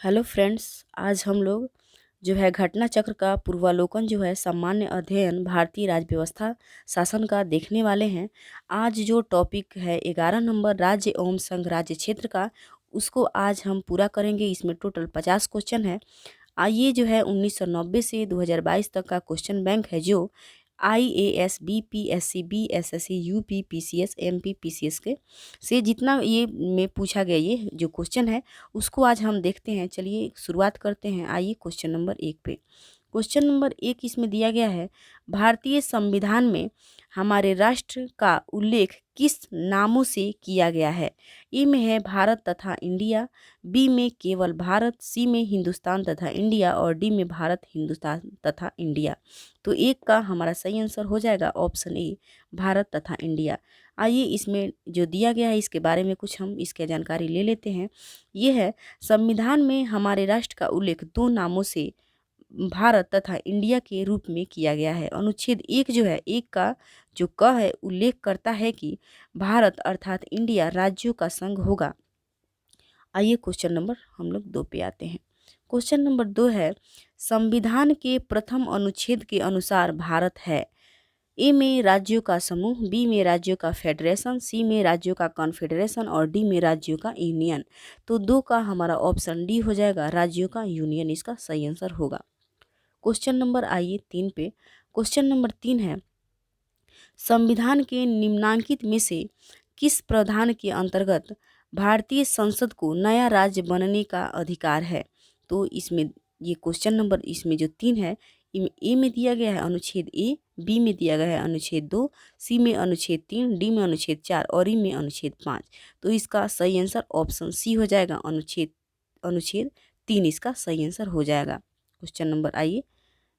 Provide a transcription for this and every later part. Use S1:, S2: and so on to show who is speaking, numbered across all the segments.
S1: Hello friends, आज हम लोग जो है घटना चक्र का पूर्वावलोकन जो है सामान्य अध्ययन भारतीय राज्य व्यवस्था शासन का देखने वाले हैं। आज जो टॉपिक है 11 नंबर राज्य एवं संघ राज्य क्षेत्र का, उसको आज हम पूरा करेंगे। इसमें टोटल 50 क्वेश्चन है। ये जो है 1990 से 2022 तक का क्वेश्चन बैंक है, जो IAS, BPSC, BSSC, UP, PCS, MP, PCS के से जितना ये में पूछा गया ये जो क्वेश्चन है, उसको आज हम देखते हैं। चलिए शुरुआत करते हैं। आइए क्वेश्चन नंबर 1 पे। क्वेश्चन नंबर 1 इसमें दिया गया है, भारतीय संविधान में हमारे राष्ट्र का उल्लेख किस नामों से किया गया है। ए में है भारत तथा इंडिया, बी में केवल भारत, सी में हिंदुस्तान तथा इंडिया और डी में भारत, हिंदुस्तान तथा इंडिया। तो एक का हमारा सही आंसर हो जाएगा ऑप्शन ए, भारत तथा इंडिया। आइए इसमें जो दिया गया है इसके बारे में कुछ हम इसके जानकारी ले लेते हैं। ये है, संविधान में हमारे राष्ट्र का उल्लेख दो नामों से भारत तथा इंडिया के रूप में किया गया है। अनुच्छेद 1 जो है, एक का जो क है उल्लेख करता है कि भारत अर्थात इंडिया राज्यों का संघ होगा। आइए क्वेश्चन नंबर हम लोग 2 पे आते हैं। क्वेश्चन नंबर 2 है, संविधान के प्रथम अनुच्छेद के अनुसार भारत है। ए में राज्यों का समूह, बी में राज्यों का फेडरेशन, सी में राज्यों का कॉन्फेडरेशन और डी में राज्यों का यूनियन। तो 2 का हमारा ऑप्शन डी हो जाएगा, राज्यों का यूनियन इसका सही आंसर होगा। क्वेश्चन नंबर आइए 3 पे। क्वेश्चन नंबर 3 है, संविधान के निम्नांकित में से किस प्रावधान के अंतर्गत भारतीय संसद को नया राज्य बनने का अधिकार है। तो इसमें ये क्वेश्चन नंबर इसमें जो 3 है, ए में दिया गया है अनुच्छेद ए, बी में दिया गया है अनुच्छेद 2, सी में अनुच्छेद 3, डी में अनुच्छेद 4 और ई में अनुच्छेद 5। तो इसका सही आंसर ऑप्शन सी हो जाएगा, अनुच्छेद अनुच्छेद 3 इसका सही आंसर हो जाएगा। क्वेश्चन नंबर आइए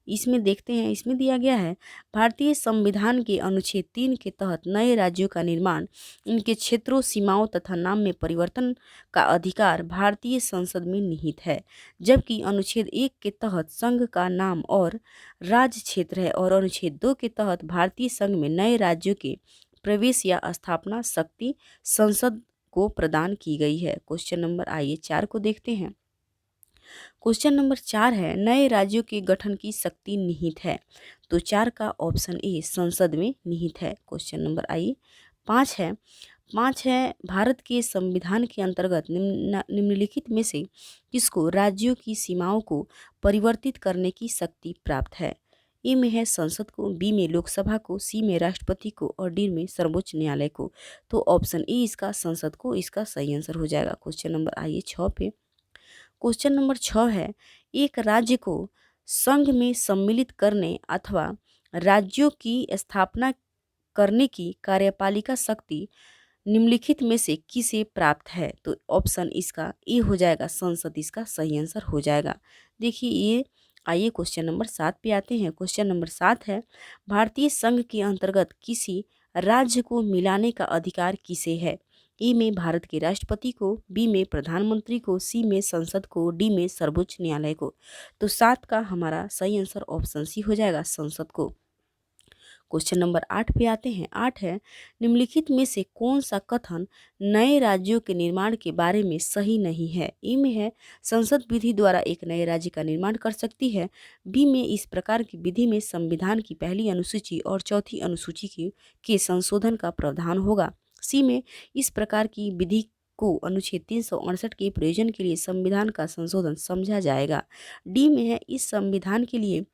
S1: इसमें देखते हैं। इसमें दिया गया है, भारतीय संविधान के अनुच्छेद 3 के तहत नए राज्यों का निर्माण, इनके क्षेत्रों, सीमाओं तथा नाम में परिवर्तन का अधिकार भारतीय संसद में निहित है। जबकि अनुच्छेद 1 के तहत संघ का नाम और राज्य क्षेत्र है और अनुच्छेद 2 के तहत भारतीय संघ में नए राज्यों के प्रवेश या स्थापना शक्ति संसद को प्रदान की गई है। क्वेश्चन नंबर आइए 4 को देखते हैं। क्वेश्चन नंबर 4 है, नए राज्यों के गठन की शक्ति निहित है। तो 4 का ऑप्शन ए संसद में निहित है। क्वेश्चन नंबर आइए 5 है, भारत के संविधान के अंतर्गत निम्नलिखित में से किसको राज्यों की सीमाओं को परिवर्तित करने की शक्ति प्राप्त है। ए में है संसद को, बी में लोकसभा को, सी में राष्ट्रपति को और डी में सर्वोच्च न्यायालय को। तो ऑप्शन ए इसका संसद को इसका सही आंसर हो जाएगा। क्वेश्चन नंबर आइए 6 पे। क्वेश्चन नंबर 6 है, एक राज्य को संघ में सम्मिलित करने अथवा राज्यों की स्थापना करने की कार्यपालिका शक्ति निम्नलिखित में से किसे प्राप्त है। तो ऑप्शन इसका ए हो जाएगा, संसद इसका सही आंसर हो जाएगा। देखिए ये, आइए क्वेश्चन नंबर 7 पे आते हैं। क्वेश्चन नंबर 7 है, भारतीय संघ के अंतर्गत किसी राज्य को मिलाने का अधिकार किसे है। ए में भारत के राष्ट्रपति को, बी में प्रधानमंत्री को, सी में संसद को, डी में सर्वोच्च न्यायालय को। तो 7 का हमारा सही आंसर ऑप्शन सी हो जाएगा, संसद को। क्वेश्चन नंबर 8 पे आते हैं। 8 है, निम्नलिखित में से कौन सा कथन नए राज्यों के निर्माण के बारे में सही नहीं है। ए में है संसद विधि द्वारा एक नए राज्य का निर्माण कर सकती है, बी में इस प्रकार की विधि में संविधान की पहली अनुसूची और चौथी अनुसूची के संशोधन का प्रावधान होगा, सी में इस प्रकार की विधि को अनुच्छेद 368 के प्रयोजन के लिए संविधान का संशोधन समझा जाएगा, डी में है इस संविधान के लिए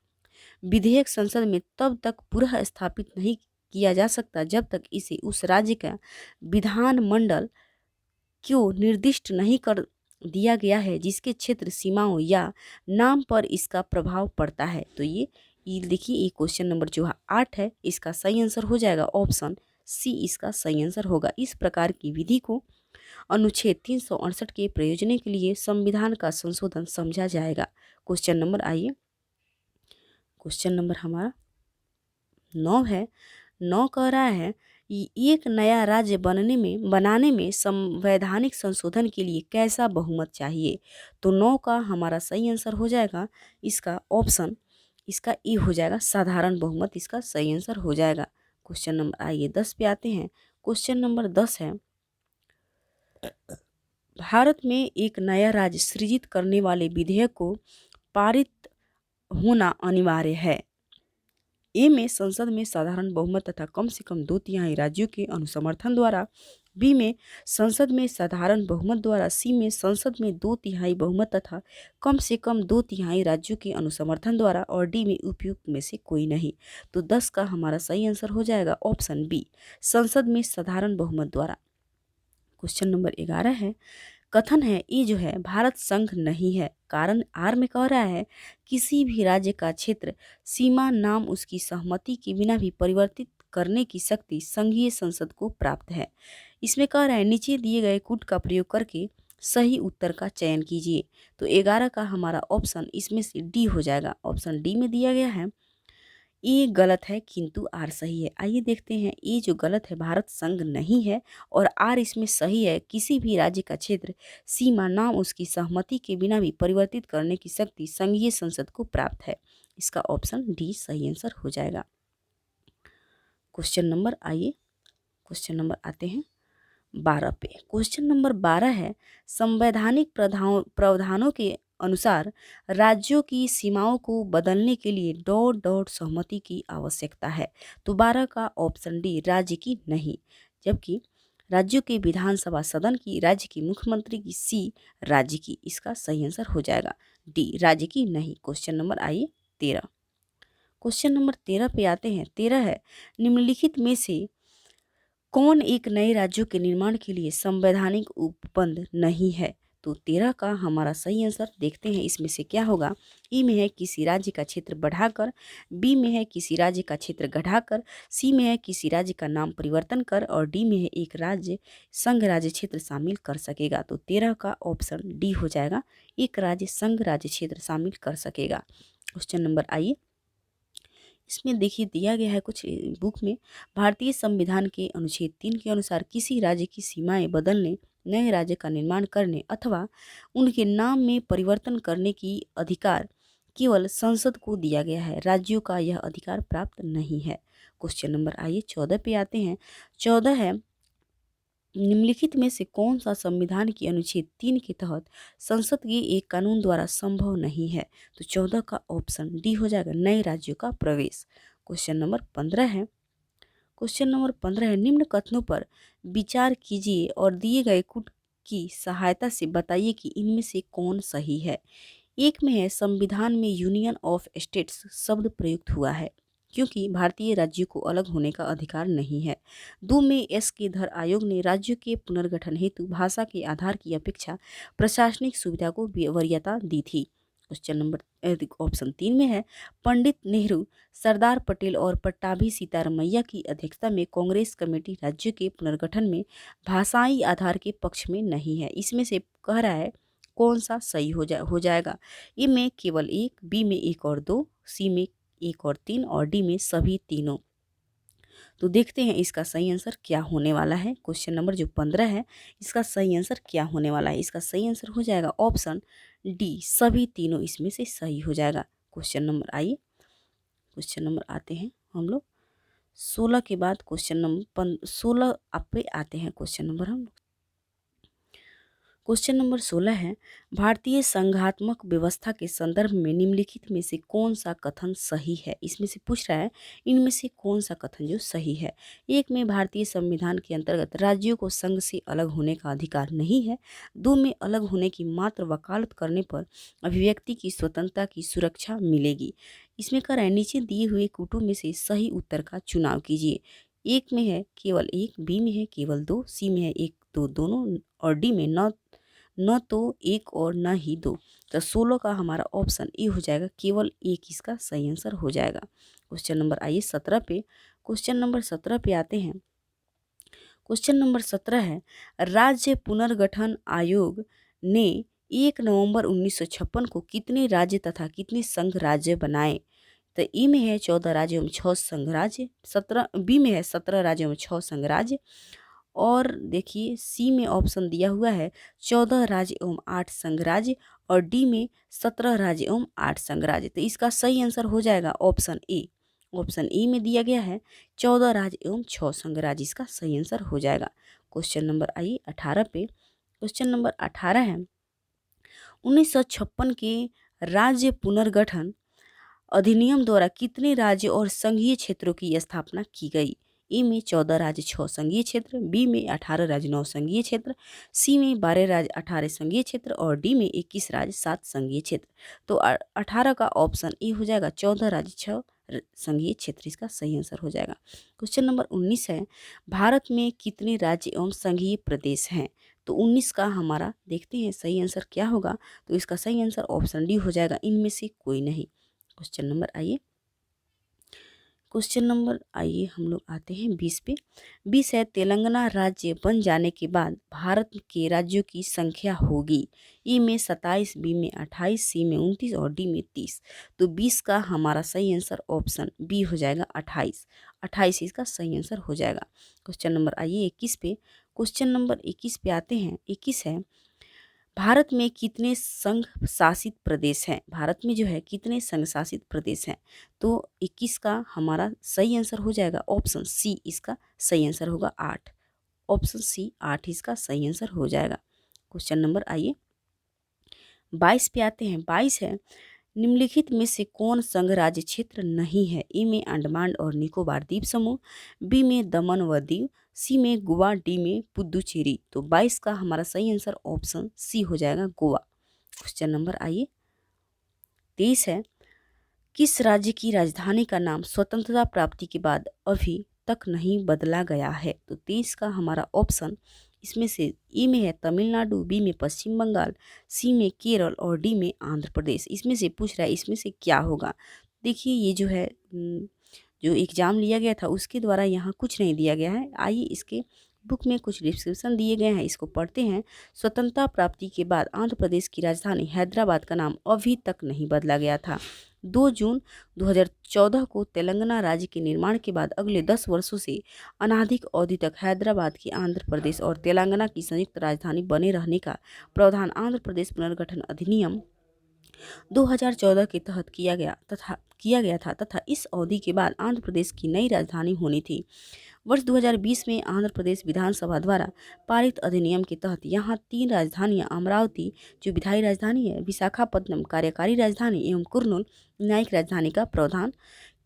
S1: विधेयक संसद में तब तक पुनः स्थापित नहीं किया जा सकता जब तक इसे उस राज्य का विधान मंडल क्यों निर्दिष्ट नहीं कर दिया गया है जिसके क्षेत्र, सीमाओं या नाम पर इसका प्रभाव पड़ता है। तो ये देखिए, ये क्वेश्चन नंबर जो 8 है इसका सही आंसर हो जाएगा, ऑप्शन सी इसका सही आंसर होगा। इस प्रकार की विधि को अनुच्छेद 368 के प्रयोजन के लिए संविधान का संशोधन समझा जाएगा। क्वेश्चन नंबर आइए, क्वेश्चन नंबर हमारा 9 है। 9 कह रहा है, एक नया राज्य बनाने में संवैधानिक संशोधन के लिए कैसा बहुमत चाहिए। तो 9 का हमारा सही आंसर हो जाएगा, इसका ऑप्शन इसका ए हो जाएगा, साधारण बहुमत इसका सही आंसर हो जाएगा। क्वेश्चन नंबर आइए 10 पे आते हैं। क्वेश्चन नंबर 10 है, भारत में एक नया राज्य सृजित करने वाले विधेयक को पारित होना अनिवार्य है। ए में संसद में साधारण बहुमत तथा कम से कम 2/3 राज्यों के अनुसमर्थन द्वारा, बी में संसद में साधारण बहुमत द्वारा, सी में संसद में 2/3 बहुमत तथा कम से कम 2/3 राज्यों के अनुसमर्थन द्वारा और डी में उपयुक्त में से कोई नहीं। तो 10 का हमारा सही आंसर हो जाएगा ऑप्शन बी, संसद में साधारण बहुमत द्वारा। क्वेश्चन नंबर 11 है, कथन है ये जो है भारत संघ नहीं है। कारण आर में कह रहा है किसी भी राज्य का क्षेत्र सीमा नाम उसकी सहमति के बिना भी परिवर्तित करने की शक्ति संघीय संसद को प्राप्त है। इसमें कह रहा है नीचे दिए गए कूट का प्रयोग करके सही उत्तर का चयन कीजिए। तो 11 का हमारा ऑप्शन इसमें से डी हो जाएगा। ऑप्शन डी में दिया गया है ये गलत है किंतु आर सही है। आइए देखते हैं, ये जो गलत है भारत संघ नहीं है और आर इसमें सही है। किसी भी राज्य का क्षेत्र सीमा नाम उसकी सहमति के बिना भी परिवर्तित करने की शक्ति संघीय संसद को प्राप्त है। इसका ऑप्शन डी सही आंसर हो जाएगा। क्वेश्चन नंबर आते हैं 12 पे। क्वेश्चन नंबर 12 है, संवैधानिक प्रावधानों के अनुसार राज्यों की सीमाओं को बदलने के लिए डॉट डॉट सहमति की आवश्यकता है। तो 12 का ऑप्शन डी राज्य की नहीं, जबकि राज्यों के विधानसभा सदन की, राज्य की मुख्यमंत्री की, सी राज्य की। इसका सही आंसर हो जाएगा डी राज्य की नहीं। Question number 13। क्वेश्चन नंबर 13 पे आते हैं। 13 है, निम्नलिखित में से कौन एक नए राज्यों के निर्माण के लिए संवैधानिक उपबंध नहीं है। तो 13 का हमारा सही आंसर देखते हैं इसमें से क्या होगा। ई में है किसी राज्य का क्षेत्र बढ़ाकर, बी में है किसी राज्य का क्षेत्र घटाकर, सी में है किसी राज्य का नाम परिवर्तन कर और डी में है एक राज्य संघ राज्य क्षेत्र शामिल कर सकेगा। तो 13 का ऑप्शन डी हो जाएगा, एक राज्य संघ राज्य क्षेत्र शामिल कर सकेगा। क्वेश्चन नंबर आइए, इसमें देखिए दिया गया है कुछ बुक में, भारतीय संविधान के अनुच्छेद 3 के अनुसार किसी राज्य की सीमाएं बदलने, नए राज्य का निर्माण करने अथवा उनके नाम में परिवर्तन करने की अधिकार केवल संसद को दिया गया है। राज्यों का यह अधिकार प्राप्त नहीं है। क्वेश्चन नंबर आइए 14 पे आते हैं। 14 है, निम्नलिखित में से कौन सा संविधान के अनुच्छेद 3 के तहत संसद के एक कानून द्वारा संभव नहीं है। तो 14 का ऑप्शन डी हो जाएगा, नए राज्यों का प्रवेश। क्वेश्चन नंबर 15 है। क्वेश्चन नंबर 15 है, निम्न कथनों पर विचार कीजिए और दिए गए कूट की सहायता से बताइए कि इनमें से कौन सही है। एक में है संविधान में यूनियन ऑफ स्टेट्स शब्द प्रयुक्त हुआ है क्योंकि भारतीय राज्यों को अलग होने का अधिकार नहीं है। 2 में एस के धर आयोग ने राज्यों के पुनर्गठन हेतु भाषा के आधार की अपेक्षा प्रशासनिक सुविधा को वरीयता दी थी। क्वेश्चन नंबर ऑप्शन 3 में है, पंडित नेहरू, सरदार पटेल और पट्टाभी सीतारमैया की अध्यक्षता में कांग्रेस कमेटी राज्यों के पुनर्गठन में भाषाई आधार के पक्ष में नहीं है। इसमें से कह रहा है कौन सा सही हो जाएगा। ए में केवल 1, बी में 1 और 2, सी में 1 और 3 और डी में सभी तीनों। तो देखते हैं इसका सही आंसर क्या होने वाला है। क्वेश्चन नंबर जो 15 है, इसका सही आंसर क्या होने वाला है। इसका सही आंसर हो जाएगा ऑप्शन डी, सभी तीनों इसमें से सही हो जाएगा। क्वेश्चन नंबर आइए, क्वेश्चन नंबर आते हैं हम लोग 16 के बाद क्वेश्चन नंबर 16 आप पे आते हैं। क्वेश्चन नंबर हम क्वेश्चन नंबर 16 है, भारतीय संघात्मक व्यवस्था के संदर्भ में निम्नलिखित में से कौन सा कथन सही है। इसमें से पूछ रहा है इनमें से कौन सा कथन जो सही है। एक में भारतीय संविधान के अंतर्गत राज्यों को संघ से अलग होने का अधिकार नहीं है। 2 में अलग होने की मात्र वकालत करने पर अभिव्यक्ति की स्वतंत्रता की सुरक्षा मिलेगी। इसमें कह रहा है नीचे दिए हुए कूटों में से सही उत्तर का चुनाव कीजिए। एक में है केवल 1, बी में है केवल 2, सी में है 1 2 दोनों और डी में न तो 1 और न ही 2। तो 16 का हमारा ऑप्शन ए हो जाएगा, केवल 1 इसका सही आंसर हो जाएगा। क्वेश्चन नंबर आइए 17 पे। क्वेश्चन नंबर 17 पे आते हैं। क्वेश्चन नंबर 17 है, राज्य पुनर्गठन आयोग ने 1 नवंबर 1956 को कितने राज्य तथा कितने संघ राज्य बनाए। तो ई में है 14 राज्य एवं 6 संघ राज्य, 17 बी में है 17 राज्य एवं 6 संघ राज्य और देखिए सी में ऑप्शन दिया हुआ है 14 राज्य एवं 8 संघ राज्य और डी में 17 राज्य एवं 8 संघ राज्य। तो इसका सही आंसर हो जाएगा ऑप्शन ए। ऑप्शन ए में दिया गया है 14 राज्य एवं 6 संघ राज्य, इसका सही आंसर हो जाएगा। क्वेश्चन नंबर आइए 18 पे। क्वेश्चन नंबर 18 है 1956 के राज्य पुनर्गठन अधिनियम द्वारा कितने राज्य और संघीय क्षेत्रों की स्थापना की गई? ए में 14 राज्य 6 संघीय क्षेत्र, बी में 18 राज्य 9 संघीय क्षेत्र, सी में 12 राज्य 18 संघीय क्षेत्र और डी में 21 राज्य 7 संघीय क्षेत्र। तो 18 का ऑप्शन ए हो जाएगा, 14 राज्य 6 संघीय क्षेत्र इसका सही आंसर हो जाएगा। क्वेश्चन नंबर 19 है भारत में कितने राज्य एवं संघीय प्रदेश हैं? तो 19 का हमारा देखते हैं सही आंसर क्या होगा। तो इसका सही आंसर ऑप्शन डी हो जाएगा, इनमें से कोई नहीं। क्वेश्चन नंबर आइए हम लोग आते हैं 20 पे। 20 है तेलंगाना राज्य बन जाने के बाद भारत के राज्यों की संख्या होगी। ए में 27, बी में 28, सी में 29 और डी में 30। तो 20 का हमारा सही आंसर ऑप्शन बी हो जाएगा, 28। 28 इसका सही आंसर हो जाएगा। क्वेश्चन नंबर आइए 21 पे। क्वेश्चन नंबर 21 पे आते हैं। 21 है भारत में कितने संघ शासित प्रदेश हैं? भारत में जो है कितने संघ शासित प्रदेश हैं? तो 21 का हमारा सही आंसर हो जाएगा ऑप्शन सी, इसका सही आंसर होगा 8। ऑप्शन सी 8 इसका सही आंसर हो जाएगा। क्वेश्चन नंबर आइए 22 पे आते हैं। 22 है निम्नलिखित में से कौन संघ राज्य क्षेत्र नहीं है? ए में अंडमान और निकोबार द्वीप समूह, बी में दमन व दीव, सी में गोवा, डी में पुदुचेरी। तो 22 का हमारा सही आंसर ऑप्शन सी हो जाएगा, गोवा। क्वेश्चन नंबर आइए 23 है किस राज्य की राजधानी का नाम स्वतंत्रता प्राप्ति के बाद अभी तक नहीं बदला गया है? तो 23 का हमारा ऑप्शन इसमें से ए में है तमिलनाडु, बी में पश्चिम बंगाल, सी में केरल और डी में आंध्र प्रदेश। इसमें से पूछ रहा है इसमें से क्या होगा। देखिए ये जो है जो एग्जाम लिया गया था उसके द्वारा यहाँ कुछ नहीं दिया गया है। आइए इसके बुक में कुछ डिस्क्रिप्शन दिए गए हैं, इसको पढ़ते हैं। स्वतंत्रता प्राप्ति के बाद आंध्र प्रदेश की राजधानी हैदराबाद का नाम अभी तक नहीं बदला गया था। 2 जून 2014 को तेलंगाना राज्य के निर्माण के बाद अगले 10 वर्षों से अनाधिक अवधि तक हैदराबाद की आंध्र प्रदेश और तेलंगाना की संयुक्त राजधानी बने रहने का प्रावधान आंध्र प्रदेश पुनर्गठन अधिनियम 2014 के तहत किया गया था तथा इस अवधि के बाद आंध्र प्रदेश की नई राजधानी होनी थी। वर्ष 2020 में आंध्र प्रदेश विधानसभा द्वारा पारित अधिनियम के तहत यहाँ 3 राजधानियाँ अमरावती जो विधायी राजधानी है, विशाखापट्टनम कार्यकारी राजधानी एवं कुर्नूल न्यायिक राजधानी का प्रावधान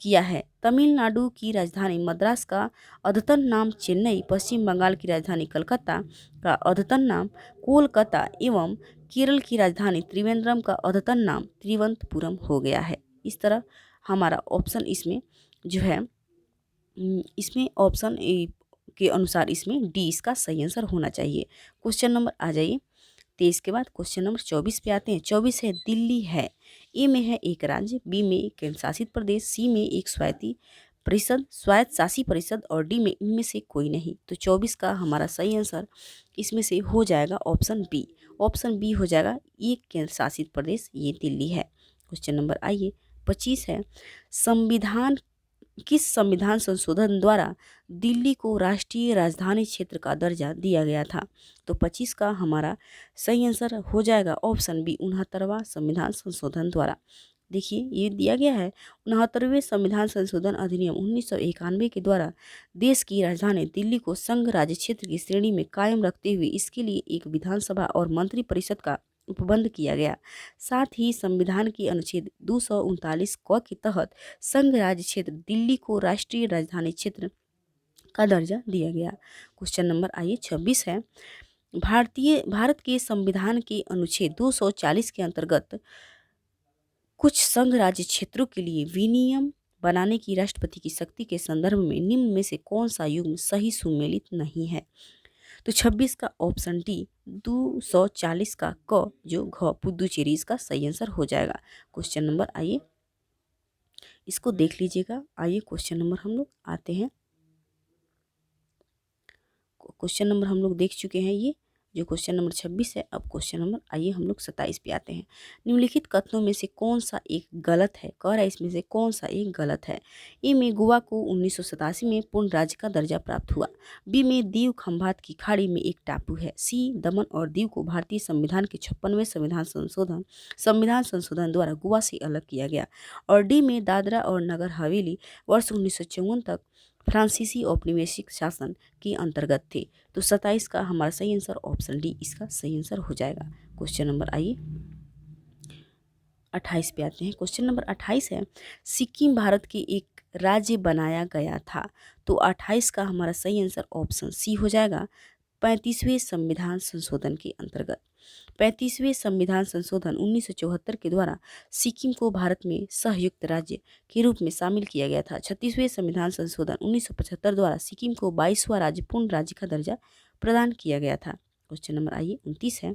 S1: किया है। तमिलनाडु की राजधानी मद्रास का अद्यतन नाम चेन्नई, पश्चिम बंगाल की राजधानी कलकत्ता का अद्यतन नाम कोलकाता एवं केरल की राजधानी त्रिवेंद्रम का अद्यतन नाम तिरुवनंतपुरम हो गया है। इस तरह हमारा ऑप्शन इसमें जो है इसमें ऑप्शन ए के अनुसार इसमें डी इसका सही आंसर होना चाहिए। क्वेश्चन नंबर आ जाइए 23 के बाद क्वेश्चन नंबर 24 पे आते हैं। 24 है दिल्ली है। ए में है एक राज्य, बी में एक केंद्र शासित प्रदेश, सी में एक स्वायत्त शासी परिषद और डी में इनमें से कोई नहीं। तो 24 का हमारा सही आंसर इसमें से हो जाएगा ऑप्शन बी। ऑप्शन बी हो जाएगा, एक केंद्र शासित प्रदेश ये दिल्ली है। क्वेश्चन नंबर आइए 25 है किस संविधान संशोधन द्वारा दिल्ली को राष्ट्रीय राजधानी क्षेत्र का दर्जा दिया गया था? तो 25 का हमारा सही आंसर हो जाएगा ऑप्शन बी, 69वां संविधान संशोधन द्वारा। देखिए ये दिया गया है 69वें संविधान संशोधन अधिनियम 1991 के द्वारा देश की राजधानी दिल्ली को संघ राज्य क्षेत्र की श्रेणी में कायम रखते हुए इसके लिए एक विधानसभा और मंत्री परिषद का उपबंध किया गया। साथ ही संविधान की अनुच्छेद 239 क के तहत संघ राज्य क्षेत्र दिल्ली को राष्ट्रीय राजधानी क्षेत्र का दर्जा दिया गया। क्वेश्चन नंबर आइए 26 है भारत के संविधान के अनुच्छेद 240 के अंतर्गत कुछ संघ राज्य क्षेत्रों के लिए विनियम बनाने की राष्ट्रपति की शक्ति के संदर्भ में निम्न में से कौन सा युग्म सही सुमेलित नहीं है? तो 26 का ऑप्शन डी 240 का क जो घ पुदुचेरी इसका सही आंसर हो जाएगा। क्वेश्चन नंबर आइए इसको देख लीजिएगा। आइए क्वेश्चन नंबर हम लोग आते हैं। क्वेश्चन नंबर हम लोग देख चुके हैं ये जो क्वेश्चन नंबर 26 है। अब क्वेश्चन नंबर आइए हम लोग 27 पे आते हैं। निम्नलिखित कथनों में से कौन सा एक गलत है? कह रहा है इसमें से कौन सा एक गलत है। ए में गोवा को 1987 में पूर्ण राज्य का दर्जा प्राप्त हुआ, बी में दीव खंभात की खाड़ी में एक टापू है, सी दमन और दीव को भारतीय संविधान के 56वें संविधान संशोधन द्वारा गोवा से अलग किया गया और डी में दादरा और नगर हवेली वर्ष 1954 तक फ्रांसीसी औपनिवेशिक शासन के अंतर्गत थे। तो 27 का हमारा सही आंसर ऑप्शन डी इसका सही आंसर हो जाएगा। क्वेश्चन नंबर आइए 28 पे आते हैं। क्वेश्चन नंबर 28 है, सिक्किम भारत के एक राज्य बनाया गया था। तो 28 का हमारा सही आंसर ऑप्शन सी हो जाएगा। 35वें संविधान संशोधन के अंतर्गत 35वें संविधान संशोधन 1974 के द्वारा सिक्किम को भारत में संयुक्त राज्य के रूप में शामिल किया गया था। 36वें संविधान संशोधन 1975 द्वारा सिक्किम को 22वां राज्य पूर्ण राज्य का दर्जा प्रदान किया गया था। क्वेश्चन नंबर आइए 29 है,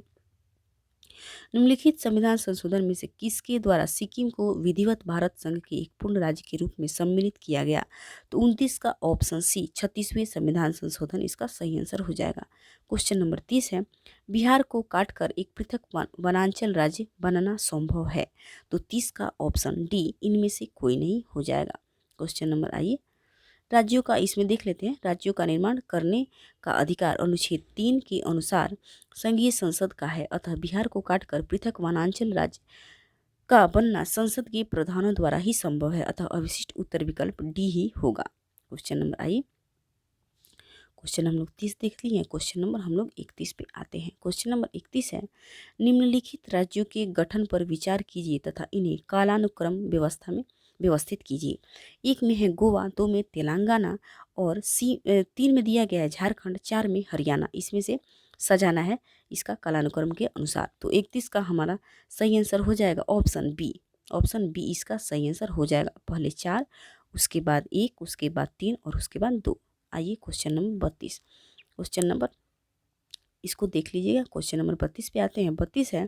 S1: निम्नलिखित संविधान संशोधन में से किसके द्वारा सिक्किम को विधिवत भारत संघ के एक पूर्ण राज्य के रूप में सम्मिलित किया गया? तो 29 का ऑप्शन सी 36वें संविधान संशोधन इसका सही आंसर हो जाएगा। क्वेश्चन नंबर 30 है, बिहार को काटकर एक पृथक वनांचल राज्य बनना संभव है? तो 30 का ऑप्शन डी इनमें से कोई नहीं हो जाएगा। क्वेश्चन नंबर आइए, राज्यों का इसमें देख लेते हैं। राज्यों का निर्माण करने का अधिकार अनुच्छेद 3 के अनुसार संघीय संसद का है, अतः बिहार को काटकर पृथक वनांचल राज्य का बनना संसद के प्रधानों द्वारा ही संभव है, अतः अवशिष्ट उत्तर विकल्प डी ही होगा। क्वेश्चन नंबर आइए, क्वेश्चन हम लोग 30 देख लिए हैं। क्वेश्चन नंबर हम लोग 31 पे आते हैं। क्वेश्चन नंबर 31 है, निम्नलिखित राज्यों के गठन पर विचार कीजिए तथा इन्हें कालानुक्रम व्यवस्था में व्यवस्थित कीजिए। एक में है गोवा, 2 में तेलंगाना और 3 में दिया गया है झारखंड, 4 में हरियाणा। इसमें से सजाना है इसका कालानुक्रम के अनुसार। तो 31 का हमारा सही आंसर हो जाएगा ऑप्शन बी। ऑप्शन बी इसका सही आंसर हो जाएगा। पहले 4, उसके बाद 1, उसके बाद 3 और उसके बाद 2। आइए क्वेश्चन नंबर 32। क्वेश्चन नंबर इसको देख लीजिएगा। क्वेश्चन नंबर 32 पे आते हैं। 32 है,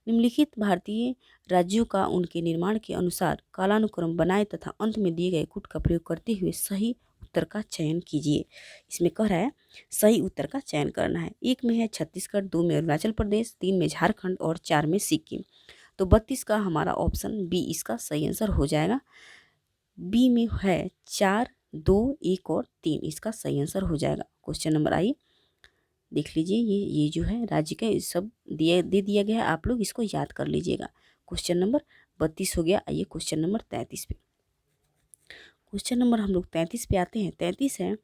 S1: निम्नलिखित भारतीय राज्यों का उनके निर्माण के अनुसार कालानुक्रम बनाए तथा अंत में दिए गए कूट का प्रयोग करते हुए सही उत्तर का चयन कीजिए। इसमें कह रहा है सही उत्तर का चयन करना है। 1 में है छत्तीसगढ़, 2 में अरुणाचल प्रदेश, 3 में झारखंड और 4 में सिक्किम। तो 32 का हमारा ऑप्शन बी इसका सही आंसर हो जाएगा। बी में है 4, 2, 1 और 3 इसका सही आंसर हो जाएगा। क्वेश्चन नंबर आई देख लीजिए। ये जो है राज्य का सब दे दिया गया है, आप लोग इसको याद कर लीजिएगा। क्वेश्चन नंबर 32 हो गया। आइए क्वेश्चन नंबर 33 पे। क्वेश्चन नंबर हम लोग 33 पे आते हैं। 33 है,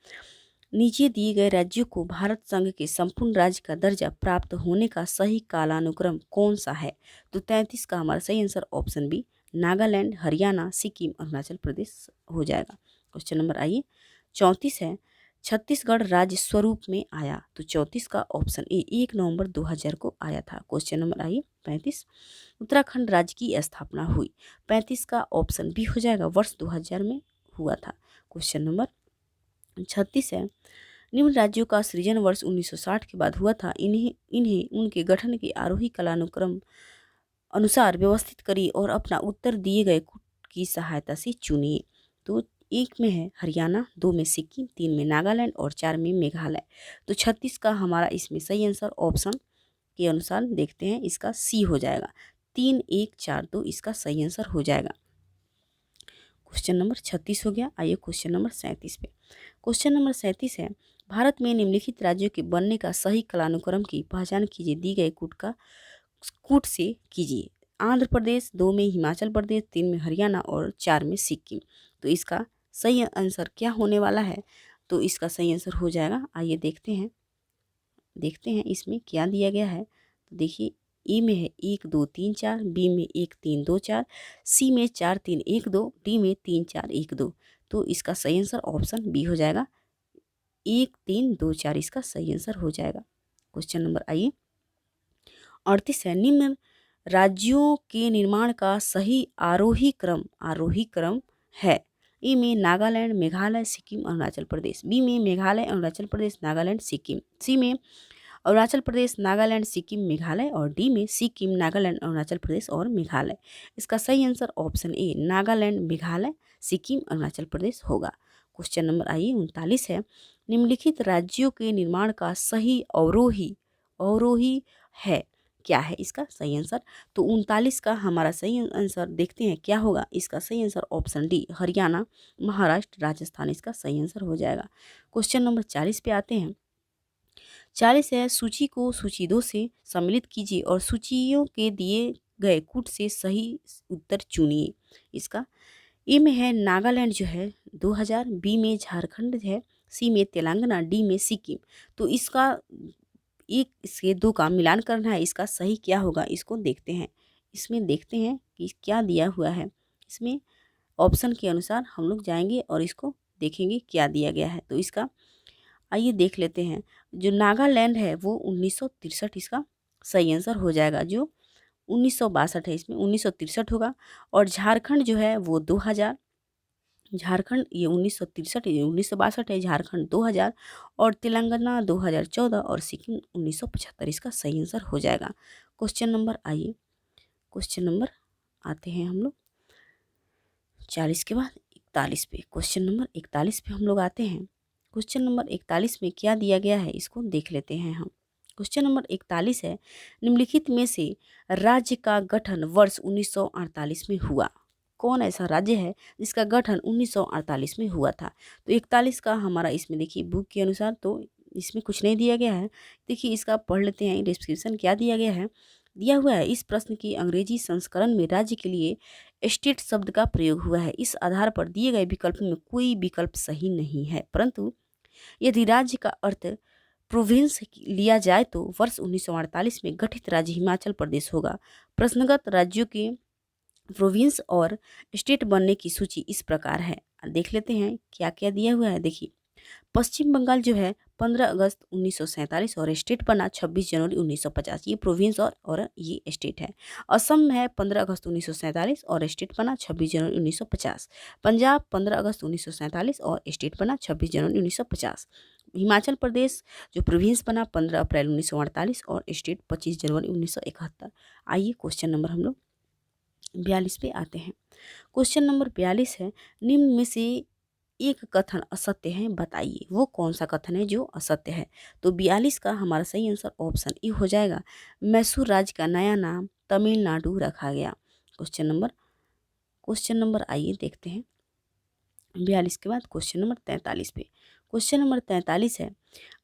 S1: नीचे दिए गए राज्यों को भारत संघ के संपूर्ण राज्य का दर्जा प्राप्त होने का सही कालानुक्रम कौन सा है? तो 33 का हमारा सही answer option B Nagaland, Haryana, Sikkim, Arunachal Pradesh हो जाएगा। क्वेश्चन नंबर आइए 34 है, छत्तीसगढ़ राज्य स्वरूप में आया? तो 34 का ऑप्शन ए 1 नवंबर 2000 को आया था। क्वेश्चन नंबर आइए 35, उत्तराखंड राज्य की स्थापना हुई? 35 का ऑप्शन बी हो जाएगा, वर्ष 2000 में हुआ था। क्वेश्चन नंबर 36 है, निम्न राज्यों का सृजन वर्ष 1960 के बाद हुआ था। इन्हें उनके गठन के आरोही कालानुक्रम अनुसार व्यवस्थित करिए और अपना उत्तर दिए गए कूट की सहायता से चुनिए। तो 1 में है हरियाणा, 2 में सिक्किम, 3 में नागालैंड और 4 में मेघालय। तो 36 का हमारा इसमें सही आंसर ऑप्शन के अनुसार देखते हैं इसका सी हो जाएगा। 3, 1, 4, 2 इसका सही आंसर हो जाएगा। क्वेश्चन नंबर 36 हो गया। आइए क्वेश्चन नंबर 37 पे। क्वेश्चन नंबर 37 है, भारत में निम्नलिखित राज्यों के बनने का सही कालानुक्रम की पहचान कीजिए। दी गए कूट से कीजिए। आंध्र प्रदेश, 2 में हिमाचल प्रदेश, 3 में हरियाणा और 4 में सिक्किम। तो इसका सही आंसर क्या होने वाला है? तो इसका सही आंसर हो जाएगा। आइए देखते हैं इसमें क्या दिया गया है। तो देखिए ए में है 1, 2, 3, 4, बी में 1, 3, 2, 4, सी में 4, 3, 1, 2, डी में 3, 4, 1, 2। तो इसका सही आंसर ऑप्शन बी हो जाएगा। 1, 3, 2, 4 इसका सही आंसर हो जाएगा। क्वेश्चन नंबर आइए 38 है, निम्न राज्यों के निर्माण का सही आरोही क्रम है? ए में नागालैंड, मेघालय, सिक्किम, अरुणाचल प्रदेश। बी में मेघालय, अरुणाचल प्रदेश, नागालैंड, सिक्किम। सी में अरुणाचल प्रदेश, नागालैंड, सिक्किम, मेघालय और डी में सिक्किम, नागालैंड, अरुणाचल प्रदेश और मेघालय। इसका सही answer option A Nagaland, Meghalaya, Sikkim, Arunachal Pradesh होगा। क्वेश्चन नंबर आइए 39 है, निम्नलिखित राज्यों के निर्माण का सही अवरोही है? क्या है इसका सही आंसर? तो 39 का हमारा सही आंसर देखते हैं क्या होगा। इसका सही answer option D Haryana, Maharashtra, Rajasthan इसका सही आंसर हो जाएगा। क्वेश्चन नंबर 40 पे आते हैं। 40 है, सूची को सूची 2 से सम्मिलित कीजिए और सूचियों के दिए गए कूट से सही उत्तर चुनिए। इसका ए में है नागालैंड जो है 2000, बी में झारखंड है, सी में तेलंगाना, डी में सिक्किम। तो इसका एक इसके दो का मिलान करना है, इसका सही क्या होगा इसको देखते हैं। इसमें देखते हैं कि क्या दिया हुआ है। इसमें ऑप्शन के अनुसार हम लोग जाएंगे और इसको देखेंगे क्या दिया गया है। तो इसका आइए देख लेते हैं। जो नागालैंड है वो 1963 इसका सही आंसर हो जाएगा। जो 1962 है इसमें 1963 होगा। और झारखंड जो है वो 2000, झारखंड ये 1963, ये 1962 है, झारखंड 2000 और तेलंगाना 2014 और सिक्किम 1975 इसका सही आंसर हो जाएगा। क्वेश्चन नंबर आइए, क्वेश्चन नंबर आते हैं हम लोग 40 के बाद 41 पे। क्वेश्चन नंबर 41 पे हम लोग आते हैं। क्वेश्चन नंबर 41 में क्या दिया गया है इसको देख लेते हैं हम। क्वेश्चन नंबर 41 है, निम्नलिखित में से राज्य का गठन वर्ष 1948 में हुआ। कौन ऐसा राज्य है जिसका गठन 1948 में हुआ था। तो 41 का हमारा इसमें देखिए बुक के अनुसार तो इसमें कुछ नहीं दिया गया है। देखिए इसका पढ़ लेते हैं डिस्क्रिप्शन क्या दिया गया है। दिया हुआ है, इस प्रश्न की अंग्रेजी संस्करण में राज्य के लिए स्टेट शब्द का प्रयोग हुआ है। इस आधार पर दिए गए विकल्प में कोई विकल्प सही नहीं है, परंतु यदि राज्य का अर्थ प्रोविंस लिया जाए तो वर्ष 1948 में गठित राज्य हिमाचल प्रदेश होगा। प्रश्नगत राज्यों के प्रोविंस और स्टेट बनने की सूची इस प्रकार है। देख लेते हैं क्या क्या दिया हुआ है। देखिए पश्चिम बंगाल जो है 15 अगस्त 1947 और स्टेट बना 26 जनवरी 1950, ये प्रोविंस और ये स्टेट है। असम है 15 अगस्त 1947 और स्टेट बना 26 जनवरी 1950। पंजाब 15 अगस्त 1947 और स्टेट बना 26 जनवरी 1950। हिमाचल प्रदेश जो प्रोविंस बना 15 अप्रैल 1948 और स्टेट 25 जनवरी 1971। आइए क्वेश्चन नंबर हम लोग 42 पे आते हैं। क्वेश्चन नंबर 42 है, निम्न में से एक कथन असत्य है, बताइए वो कौन सा कथन है जो असत्य है। तो 42 का हमारा सही आंसर ऑप्शन ए हो जाएगा, मैसूर राज्य का नया नाम तमिलनाडु रखा गया। क्वेश्चन नंबर आइए देखते हैं 42 के बाद क्वेश्चन नंबर 43 पे। क्वेश्चन नंबर 43 है,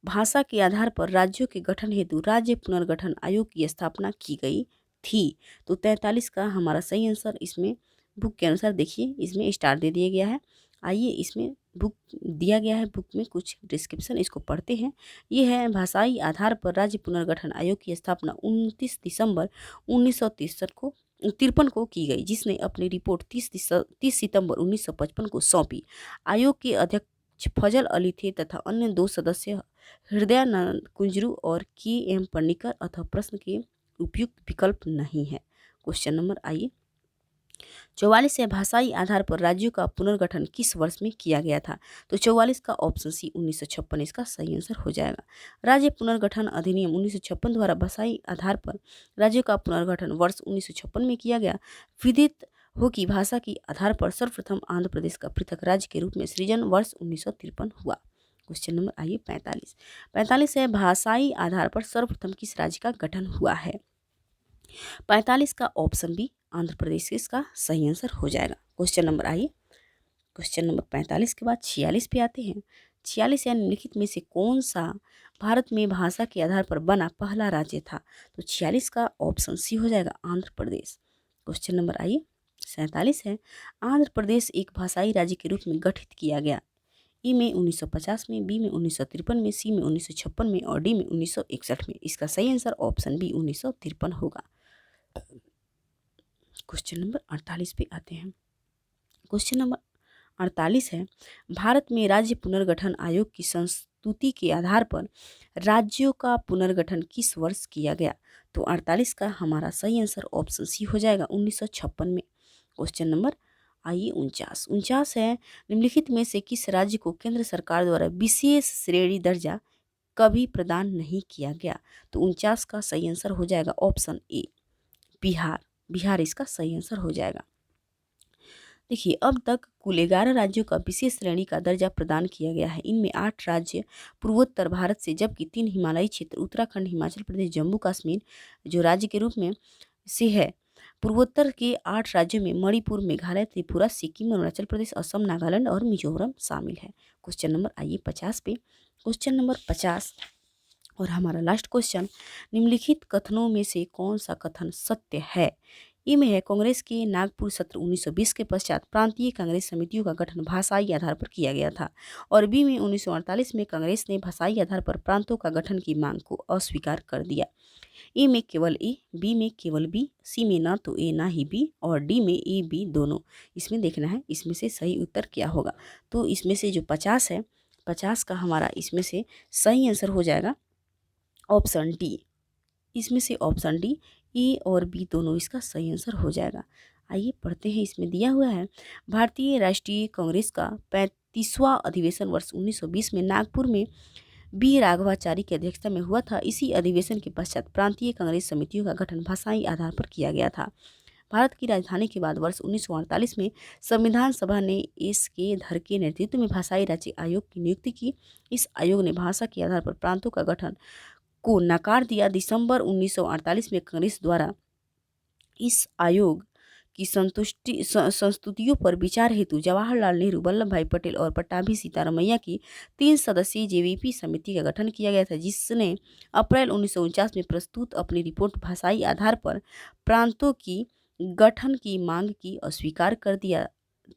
S1: भाषा के आधार पर राज्यों के गठन हेतु राज्य पुनर्गठन आयोग की स्थापना की गई थी। तो 43 का हमारा सही आंसर इसमें बुक के अनुसार देखिए इसमें स्टार दे दिया गया है। आइए इसमें बुक दिया गया है, बुक में कुछ डिस्क्रिप्शन इसको पढ़ते हैं। ये है, भाषाई आधार पर राज्य पुनर्गठन आयोग की स्थापना 29 दिसंबर 1953 को की गई, जिसने अपनी रिपोर्ट 30 सितंबर 1955 को सौंपी। आयोग के अध्यक्ष फजल अली थे तथा अन्य 2 सदस्य हृदयानंद कुंजरू और के एम पन्नीकर, अतः प्रश्न के उपयुक्त विकल्प नहीं है। क्वेश्चन नंबर आइए 44 है, भाषाई आधार पर राज्यों का पुनर्गठन किस वर्ष में किया गया था। तो 44 का ऑप्शन सी 1956 इसका सही आंसर हो जाएगा। राज्य पुनर्गठन अधिनियम 1956 द्वारा भाषाई आधार पर राज्यों का पुनर्गठन वर्ष 1956 में किया गया। विदित हो कि भाषा के आधार पर सर्वप्रथम आंध्र प्रदेश का पृथक राज्य के रूप में सृजन वर्ष 1953 हुआ। क्वेश्चन नंबर आइए 45 है, भाषाई आधार पर सर्वप्रथम किस राज्य का गठन हुआ है। 45 का ऑप्शन बी आंध्र प्रदेश इसका सही आंसर हो जाएगा। क्वेश्चन नंबर आइए, क्वेश्चन नंबर 45 के बाद 46 पे आते हैं। 46 या निम्नलिखित में से कौन सा भारत में भाषा के आधार पर बना पहला राज्य था। तो 46 का ऑप्शन सी हो जाएगा आंध्र प्रदेश। क्वेश्चन नंबर आइए 47 है, आंध्र प्रदेश एक भाषाई राज्य के रूप में गठित किया गया। ई में 1950 में, बी में 1953 में, सी में 1956 में और डी में 1961 में। इसका सही आंसर ऑप्शन बी 1953 होगा। क्वेश्चन नंबर 48 पे आते हैं। क्वेश्चन नंबर 48 है, भारत में राज्य पुनर्गठन आयोग की संस्तुति के आधार पर राज्यों का पुनर्गठन किस वर्ष किया गया। तो 48 का हमारा सही आंसर ऑप्शन सी हो जाएगा 1956 में। क्वेश्चन नंबर आइए 49 है, निम्नलिखित में से किस राज्य को केंद्र सरकार द्वारा विशेष श्रेणी दर्जा कभी प्रदान नहीं किया गया। तो 49 का सही आंसर हो जाएगा ऑप्शन ए बिहार इसका सही आंसर हो जाएगा। देखिए अब तक कुल 11 राज्यों का विशेष श्रेणी का दर्जा प्रदान किया गया है। इनमें 8 राज्य पूर्वोत्तर भारत से, जबकि 3 हिमालयी क्षेत्र उत्तराखंड, हिमाचल प्रदेश, जम्मू कश्मीर जो राज्य के रूप में से है। पूर्वोत्तर के 8 राज्यों में मणिपुर, मेघालय, त्रिपुरा, सिक्किम, अरुणाचल प्रदेश, असम, नागालैंड और मिजोरम शामिल है। क्वेश्चन नंबर आइए 50 पे। क्वेश्चन नंबर 50 और हमारा लास्ट क्वेश्चन, निम्नलिखित कथनों में से कौन सा कथन सत्य है। ई में है कांग्रेस के नागपुर सत्र 1920 के पश्चात प्रांतीय कांग्रेस समितियों का गठन भाषाई आधार पर किया गया था। और बी में 1948 में कांग्रेस ने भाषाई आधार पर प्रांतों का गठन की मांग को अस्वीकार कर दिया। ए में केवल ए, बी में केवल बी, सी में ना तो ए ना ही बी और डी में ए बी दोनों। इसमें देखना है इसमें से सही उत्तर क्या होगा। तो इसमें से जो 50 है, 50 का हमारा इसमें से सही आंसर हो जाएगा ऑप्शन डी। इसमें से ऑप्शन डी, ए और बी दोनों इसका सही आंसर हो जाएगा। आइए पढ़ते हैं, इसमें दिया हुआ है भारतीय राष्ट्रीय कांग्रेस का 35वां अधिवेशन वर्ष 1920 में नागपुर में बी राघवाचारी की अध्यक्षता में हुआ था। इसी अधिवेशन के पश्चात प्रांतीय कांग्रेस समितियों का गठन भाषाई आधार पर किया गया था। भारत की राजधानी के बाद वर्ष 1948 में संविधान सभा ने एस के धर के नेतृत्व में भाषाई राज्य आयोग की नियुक्ति की। इस आयोग ने भाषा के आधार पर प्रांतों का गठन को नकार दिया। दिसंबर 1948 में कांग्रेस द्वारा इस आयोग की संस्तुतियों पर विचार हेतु जवाहरलाल नेहरू, वल्लभ भाई पटेल और पट्टाभी सीतारमैया की 3 सदस्यीय जेवीपी समिति का गठन किया गया था, जिसने अप्रैल 1949 में प्रस्तुत अपनी रिपोर्ट भाषाई आधार पर प्रांतों की गठन की मांग की अस्वीकार कर दिया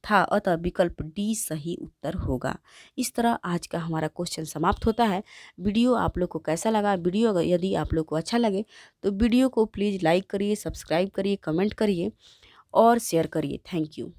S1: था। अतः विकल्प डी सही उत्तर होगा। इस तरह आज का हमारा क्वेश्चन समाप्त होता है। वीडियो आप लोग को कैसा लगा? वीडियो यदि आप लोग को अच्छा लगे तो वीडियो को प्लीज़ लाइक करिए, सब्सक्राइब करिए, कमेंट करिए और शेयर करिए। Thank you.